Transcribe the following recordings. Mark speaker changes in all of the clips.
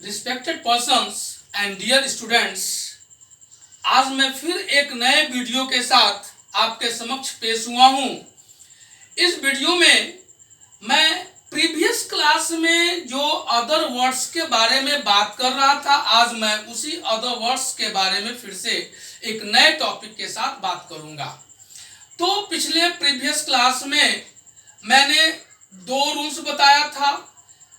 Speaker 1: Respected persons and dear students, आज मैं फिर एक नए वीडियो के साथ आपके समक्ष पेश हुआ हूँ। इस वीडियो में मैं प्रीवियस क्लास में जो अदर वर्ड्स के बारे में बात कर रहा था, आज मैं उसी अदर वर्ड्स के बारे में फिर से एक नए टॉपिक के साथ बात करूँगा। तो पिछले प्रीवियस क्लास में मैंने दो रूल्स बताया था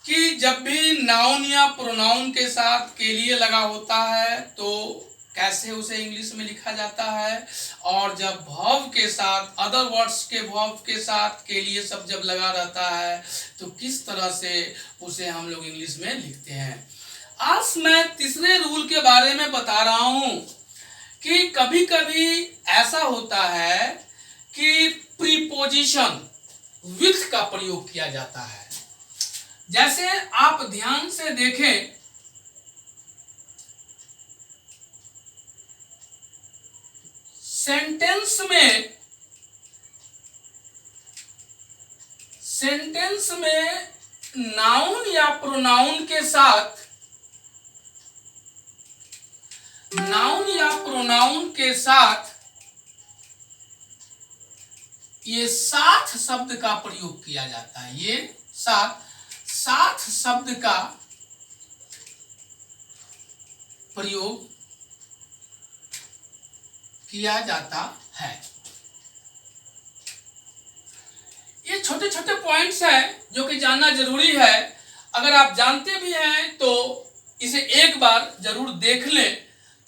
Speaker 1: कि जब भी नाउन या प्रोनाउन के साथ के लिए लगा होता है तो कैसे उसे इंग्लिश में लिखा जाता है, और जब वर्ब के साथ अदर वर्ड्स के वर्ब के साथ के लिए सब जब लगा रहता है तो किस तरह से उसे हम लोग इंग्लिश में लिखते हैं। आज मैं तीसरे रूल के बारे में बता रहा हूँ कि कभी कभी ऐसा होता है कि प्रीपोजिशन विथ का प्रयोग किया जाता है। जैसे आप ध्यान से देखें, सेंटेंस में नाउन या प्रोनाउन के साथ ये साथ शब्द का प्रयोग किया जाता है। ये साथ शब्द का प्रयोग किया जाता है। ये छोटे छोटे पॉइंट्स हैं जो कि जानना जरूरी है। अगर आप जानते भी हैं तो इसे एक बार जरूर देख लें,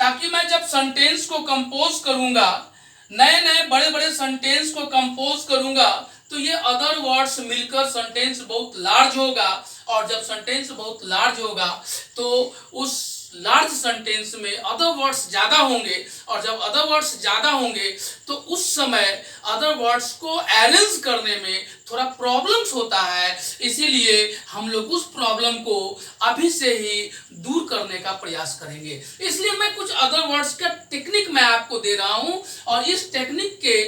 Speaker 1: ताकि मैं जब सेंटेंस को कंपोज करूंगा, नए नए बड़े बड़े सेंटेंस को कंपोज करूंगा, तो ये अदर वर्ड्स मिलकर सेंटेंस बहुत लार्ज होगा, और जब सेंटेंस बहुत लार्ज होगा तो उस लार्ज सेंटेंस में अदर वर्ड्स ज्यादा होंगे, और जब अदर वर्ड्स ज्यादा होंगे तो उस समय अदर वर्ड्स को अरेंज करने में थोड़ा प्रॉब्लम्स होता है। इसीलिए हम लोग उस प्रॉब्लम को अभी से ही दूर करने का प्रयास करेंगे। इसलिए मैं कुछ अदर वर्ड्स का टेक्निक मैं आपको दे रहा हूं, और इस टेक्निक के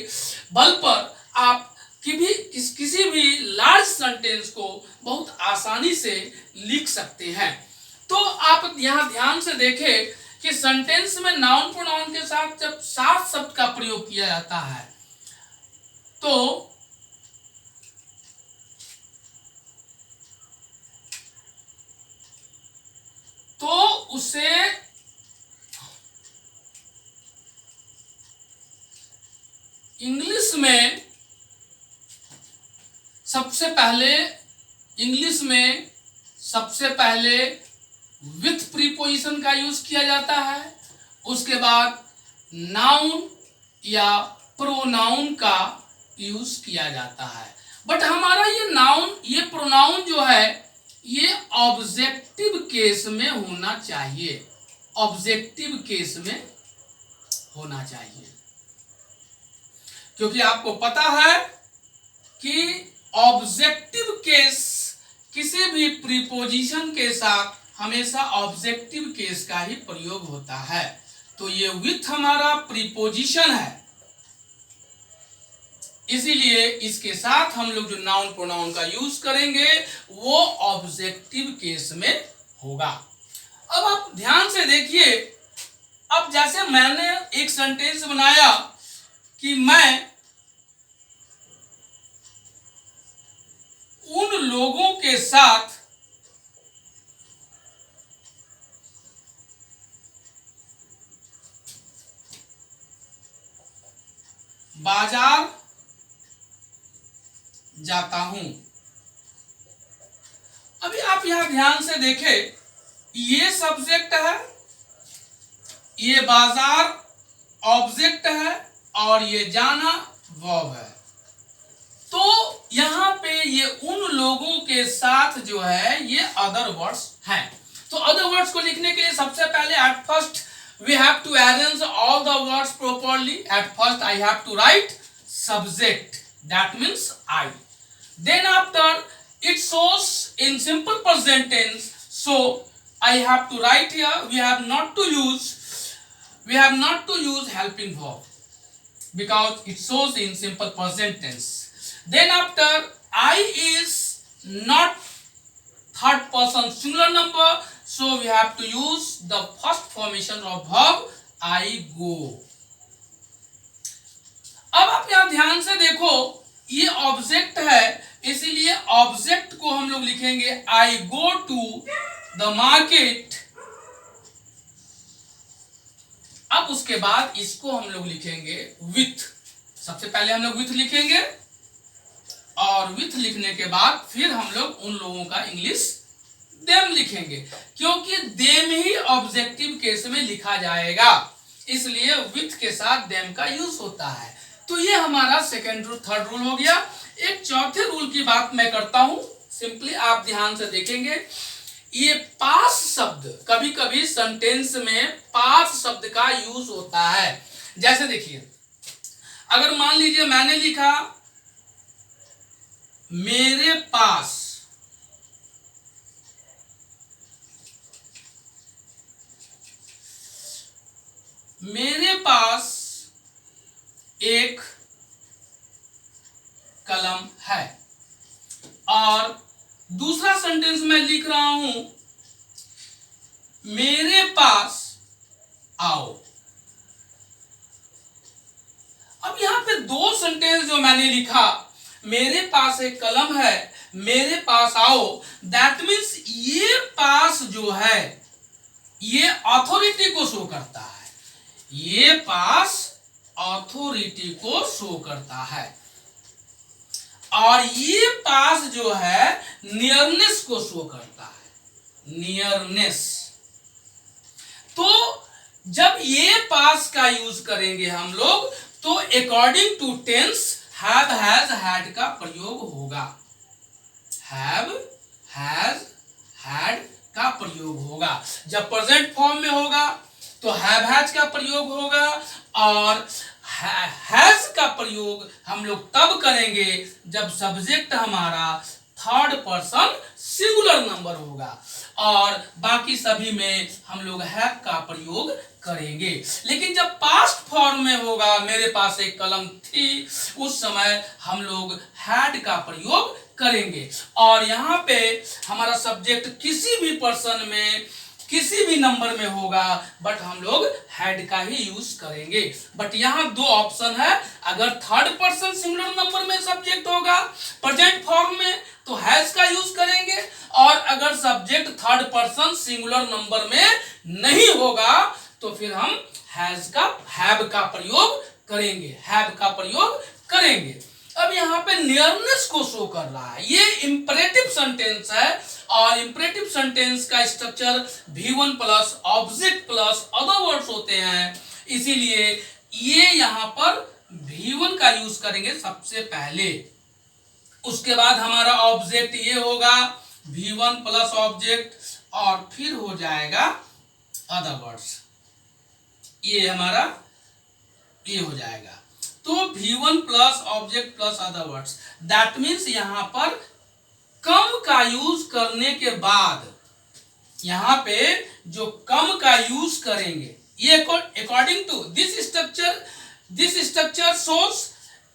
Speaker 1: बल पर आप किसी भी लार्ज सेंटेंस को बहुत आसानी से लिख सकते हैं। तो आप यहाँ ध्यान से देखें कि सेंटेंस में नाउन प्रोनाउन के साथ जब साथ शब्द का प्रयोग किया जाता है तो उसे इंग्लिश में सबसे पहले विथ प्रीपोजिशन का यूज किया जाता है। उसके बाद नाउन या प्रोनाउन का यूज किया जाता है। बट हमारा ये प्रोनाउन जो है ये ऑब्जेक्टिव केस में होना चाहिए। ऑब्जेक्टिव केस में होना चाहिए, क्योंकि आपको पता है कि ऑब्जेक्टिव केस किसी भी प्रीपोजिशन के साथ हमेशा ऑब्जेक्टिव केस का ही प्रयोग होता है। तो ये विथ हमारा प्रीपोजिशन है, इसीलिए इसके साथ हम लोग जो नाउन प्रोनाउन का यूज करेंगे वो ऑब्जेक्टिव केस में होगा। अब आप ध्यान से देखिए, अब जैसे मैंने एक सेंटेंस बनाया कि मैं उन लोगों के साथ बाजार जाता हूं। अभी आप यहां ध्यान से देखें, ये सब्जेक्ट है, ये बाजार ऑब्जेक्ट है, और ये जाना वर्ब है। तो यहां पे ये उन लोगों के साथ जो है ये अदर वर्ड्स हैं। तो अदर वर्ड्स को लिखने के लिए सबसे पहले at first we have to arrange all the words properly. At first I have to write subject, that means I. Then after it shows in simple present tense, so I have to write here, we have not to use helping verb because it shows in simple present tense. Then after I is not third person singular number, So we have to use the first formation of verb I go. अब आप यहां ध्यान से देखो, ये object है, इसीलिए object को हम लोग लिखेंगे आई गो टू द मार्केट। अब उसके बाद इसको हम लोग लिखेंगे विथ। सबसे पहले हम लोग विथ लिखेंगे और विथ लिखने के बाद फिर हम लोग उन लोगों का इंग्लिश देम लिखेंगे, क्योंकि देम ही ऑब्जेक्टिव केस में लिखा जाएगा, इसलिए विथ के साथ देम का यूज होता है। तो ये हमारा सेकेंड रूल, थर्ड रूल हो गया। एक चौथे रूल की बात मैं करता हूं, सिंपली आप ध्यान से देखेंगे, ये पास शब्द, कभी कभी सेंटेंस में पास शब्द का यूज होता है। जैसे देखिए, अगर मान लीजिए मैंने लिखा मेरे पास, मेरे पास एक कलम है, और दूसरा सेंटेंस में लिख रहा हूं मेरे पास आओ। अब यहां पे दो सेंटेंस जो मैंने लिखा, मेरे पास एक कलम है, मेरे पास आओ, दैट मीन्स ये पास जो है ये अथॉरिटी को शो करता है, ये पास अथॉरिटी को शो करता है, और ये पास जो है नियरनेस को शो करता है, नियरनेस। तो जब ये पास का यूज करेंगे हम लोग, तो according to tense have, has, had का प्रयोग होगा, हैव, हैज, हैड का प्रयोग होगा। जब प्रेजेंट फॉर्म में होगा तो हैव, हैज का प्रयोग होगा, और हैज का प्रयोग हम लोग तब करेंगे जब सब्जेक्ट हमारा थर्ड पर्सन सिंगुलर नंबर होगा, और बाकी सभी में हम लोग हैव का प्रयोग करेंगे। लेकिन जब पास्ट फॉर्म में होगा, मेरे पास एक कलम थी, उस समय हम लोग हैड का प्रयोग करेंगे। और यहाँ पे हमारा सब्जेक्ट किसी भी पर्सन में, किसी भी नंबर में होगा, बट हम लोग हैड का ही यूज करेंगे। बट यहाँ दो ऑप्शन है, अगर थर्ड पर्सन सिंगुलर नंबर में सब्जेक्ट होगा प्रेजेंट फॉर्म में तो हैज का यूज करेंगे, और अगर subject third person singular number में नहीं होगा तो फिर हम हैज का, हैव का प्रयोग करेंगे, हैव का प्रयोग करेंगे। अब यहाँ पे नियरनेस को शो कर रहा है, ये इंपरेटिव सेंटेंस है, और इंपरेटिव सेंटेंस का structure V1 plus object plus other words होते हैं, इसीलिए ये यहाँ पर V1 का यूज करेंगे सबसे पहले। उसके बाद हमारा ऑब्जेक्ट ये होगा V1 प्लस ऑब्जेक्ट, और फिर हो जाएगा अदर वर्ड्स, ये हमारा ये हो जाएगा। तो V1 plus object plus other words, that means यहां पर कम का यूज करने के बाद, यहां पे जो कम का यूज करेंगे, ये according to this structure shows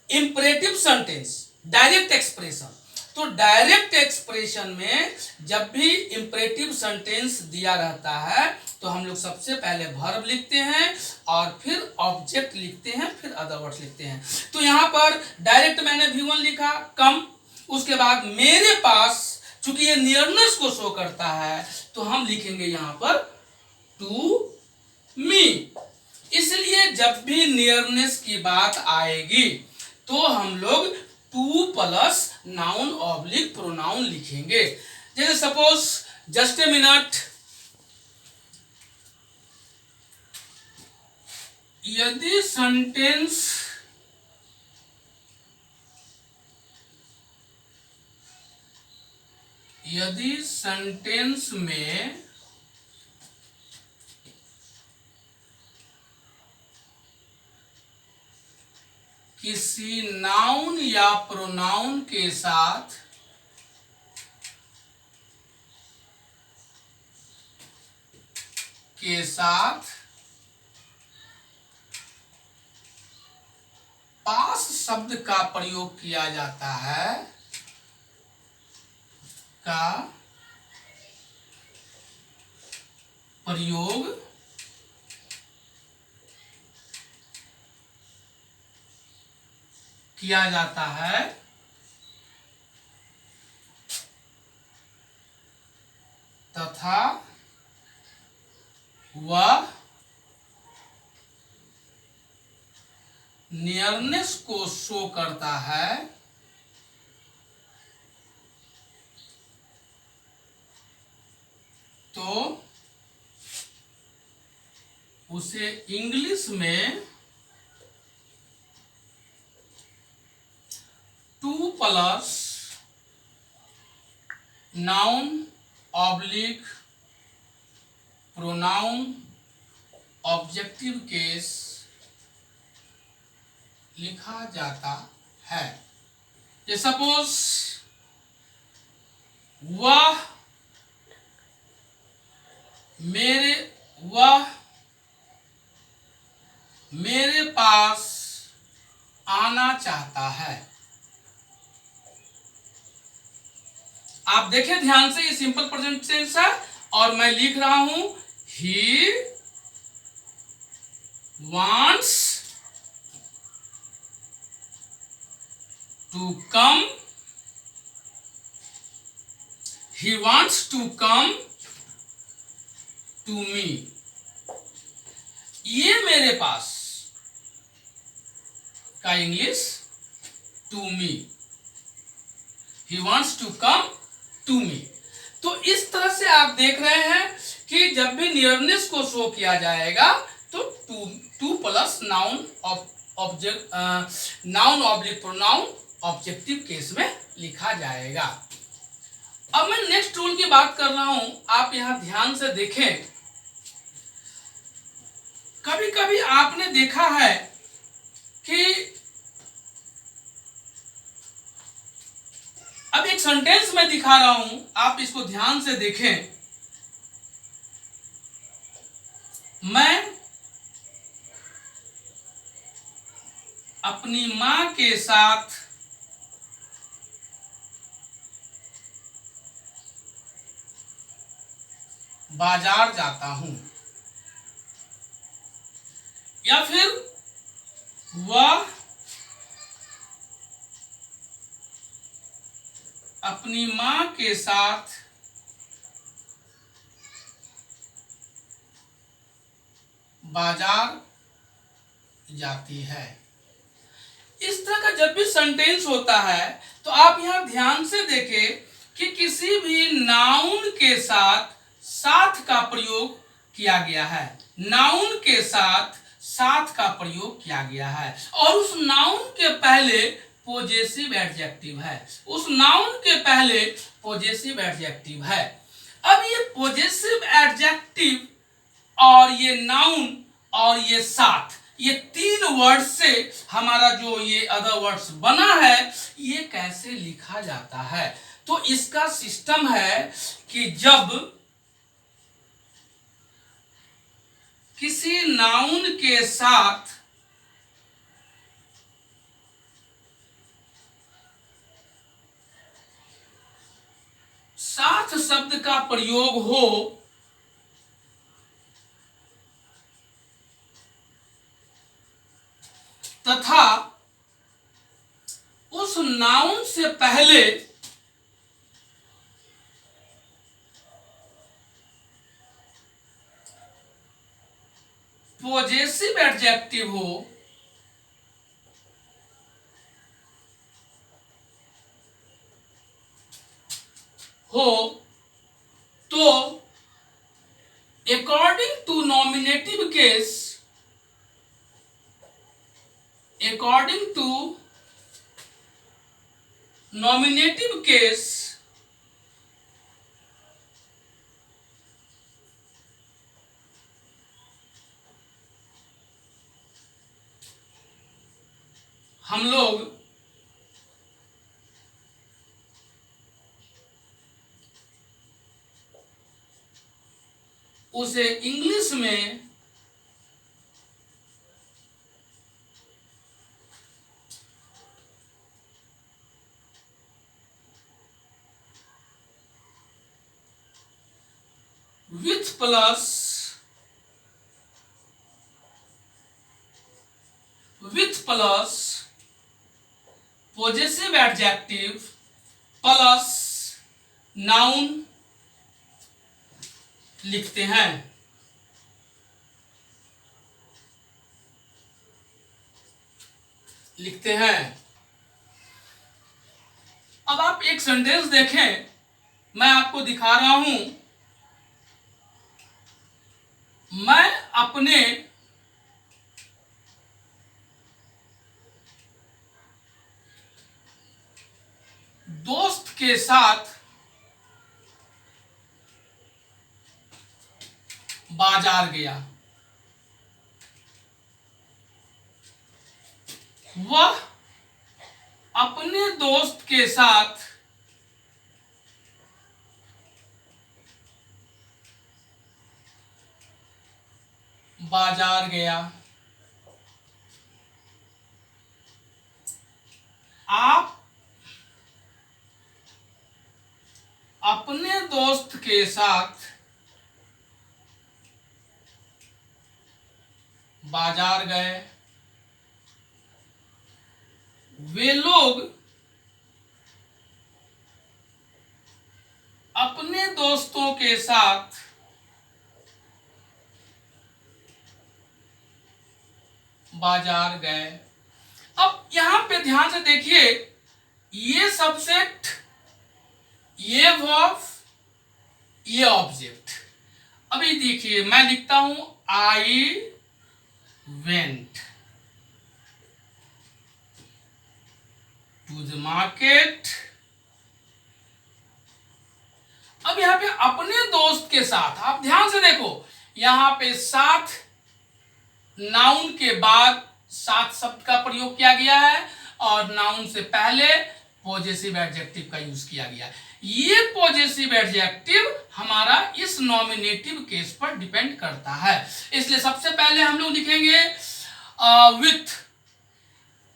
Speaker 1: imperative sentence, direct expression. तो डायरेक्ट एक्सप्रेशन में जब भी इंपरेटिव सेंटेंस दिया रहता है तो हम लोग सबसे पहले वर्ब लिखते हैं, और फिर ऑब्जेक्ट लिखते हैं, फिर अदर वर्ड्स लिखते हैं। तो यहाँ पर डायरेक्ट मैंने V1 लिखा कम, उसके बाद मेरे पास, चूंकि ये नियरनेस को शो करता है तो हम लिखेंगे यहाँ पर टू मी। इसलिए जब भी नियरनेस की बात आएगी तो हम लोग two plus noun oblique pronoun लिखेंगे। जैसे सपोज, जस्ट ए मिनट, यदि सेंटेंस में किसी नाउन या प्रोनाउन के साथ पास शब्द का प्रयोग किया जाता है, प्रयोग किया जाता है तथा वह नियरनेस को शो करता है तो उसे इंग्लिश में 2+ noun oblique pronoun objective case लिखा जाता है। ये सपोज वह मेरे पास आना चाहता है। आप देखें ध्यान से, ये सिंपल प्रेजेंट टेंस है और मैं लिख रहा हूं ही wants to come, he wants to come to me। ये मेरे पास का English to me, he wants to come to me। तो इस तरह से आप देख रहे हैं कि जब भी नियरनेस को शो किया जाएगा तो two plus noun object noun oblique pronoun objective case में लिखा जाएगा। अब मैं नेक्स्ट रूल की बात कर रहा हूं, आप यहां ध्यान से देखें। कभी कभी आपने देखा है कि अब एक सेंटेंस में दिखा रहा हूं, आप इसको ध्यान से देखें। मैं अपनी मां के साथ बाजार जाता हूं, या फिर वह अपनी मां के साथ बाजार जाती है। इस तरह का जब भी सेंटेंस होता है तो आप यहां ध्यान से देखें कि किसी भी नाउन के साथ का प्रयोग किया गया है। नाउन के साथ का प्रयोग किया गया है और उस नाउन के पहले पॉजेसिव एडजेक्टिव है। उस नाउन के पहले पॉजेसिव एडजेक्टिव है। अब ये पॉजेसिव एडजेक्टिव और ये नाउन और ये साथ, ये तीन वर्ड से हमारा जो ये अदर वर्ड्स बना है, ये कैसे लिखा जाता है? तो इसका सिस्टम है कि जब किसी नाउन के साथ शब्द का प्रयोग हो तथा उस नाउन से पहले पॉजेसिव एडजेक्टिव हो तो अकॉर्डिंग टू नॉमिनेटिव केस हम लोग उसे इंग्लिश में with plus plus possessive adjective plus noun लिखते हैं। अब आप एक सेंटेंस देखें, मैं आपको दिखा रहा हूं। मैं अपने दोस्त के साथ बाजार गया। वह अपने दोस्त के साथ बाजार गया। आप अपने दोस्त के साथ बाजार गए। वे लोग अपने दोस्तों के साथ बाजार गए। अब यहां पे ध्यान से देखिए, ये सब्जेक्ट, ये वर्ब, ये ऑब्जेक्ट। अभी देखिए मैं लिखता हूं I went to the market. अब यहां पे अपने दोस्त के साथ, आप ध्यान से देखो, यहां पे साथ नाउन के बाद साथ शब्द का प्रयोग किया गया है और नाउन से पहले पॉजेसिव एडजेक्टिव का यूज किया गया है। ये पॉजेसिव एडजेक्टिव हमारा इस नॉमिनेटिव केस पर डिपेंड करता है। इसलिए सबसे पहले हम लोग लिखेंगे विथ,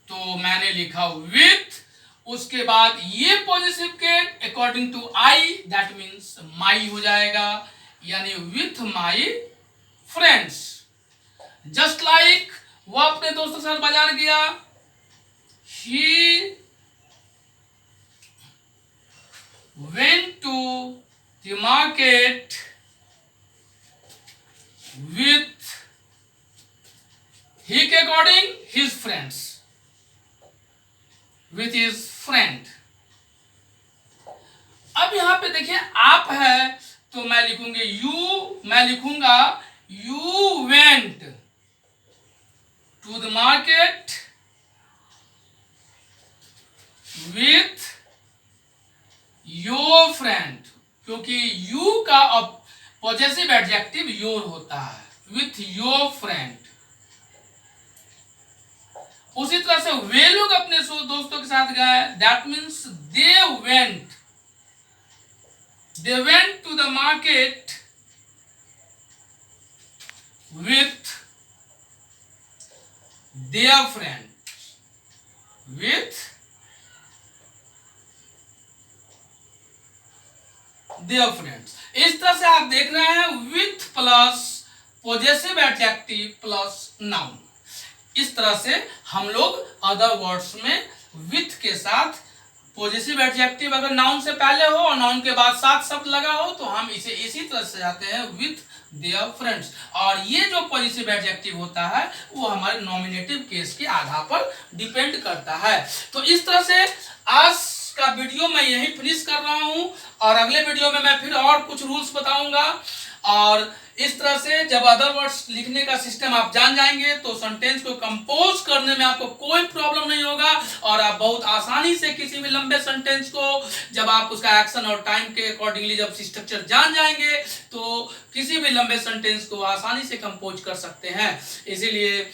Speaker 1: तो मैंने लिखा विथ। उसके बाद ये पॉजेसिव के according to I, that means my हो जाएगा, यानी with my friends. Just like वो अपने दोस्तों के साथ बाजार गया, he went to the market with he के according his friends, with his friend। अब यहां पे देखिए आप है तो मैं लिखूंगी यू, मैं लिखूंगा you went to the market with your friend, क्योंकि यू का पॉजेसिव एडजेक्टिव योर होता है, विथ योर फ्रेंड। उसी तरह से वे लोग अपने दोस्तों के साथ गए, that means they went to the market with their friend, with their friends. इस तरह से आप देख रहे हैं with plus possessive adjective plus noun. इस तरह से हम लोग अदर वर्ड्स में विथ के साथ पॉजेसिव एडजेक्टिव अगर नाउन से पहले हो और नाउन के बाद साथ शब्द लगा हो तो हम इसे इसी तरह से जाते हैं विथ देयर फ्रेंड्स। और ये जो पॉजेसिव एडजेक्टिव होता है वो हमारे नॉमिनेटिव केस के आधार पर डिपेंड करता है। तो इस तरह से आज का वीडियो मैं यही फिनिश कर रहा हूं और अगले वीडियो में मैं फिर और कुछ रूल्स बताऊंगा। और इस तरह से जब अदर वर्ड्स लिखने का सिस्टम आप जान जाएंगे तो सेंटेंस को कंपोज करने में आपको कोई प्रॉब्लम नहीं होगा और आप बहुत आसानी से किसी भी लंबे सेंटेंस को, जब आप उसका एक्शन और टाइम के अकॉर्डिंगली जब स्ट्रक्चर जान जाएंगे तो किसी भी लंबे सेंटेंस को आसानी से कंपोज कर सकते हैं। इसीलिए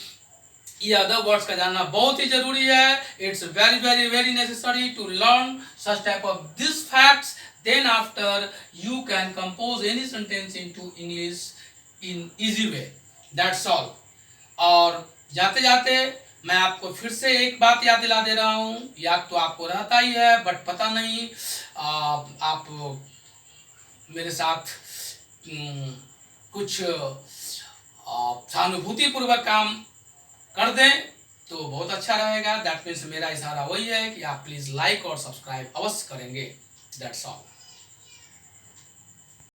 Speaker 1: ये अदर वर्ड्स का जानना बहुत ही जरूरी है। It's very very very necessary to learn such type of this facts, then after you can compose any sentence into English in easy way, that's all। और जाते जाते मैं आपको फिर से एक बात याद दिला दे रहा हूँ, याद तो आपको रहता ही है बट पता नहीं आप मेरे साथ कुछ सहानुभूति पूर्वक काम कर दें तो बहुत अच्छा रहेगा। दैट मीन्स मेरा इशारा वही है कि आप प्लीज़ लाइक और सब्सक्राइब अवश्य करेंगे। That's all.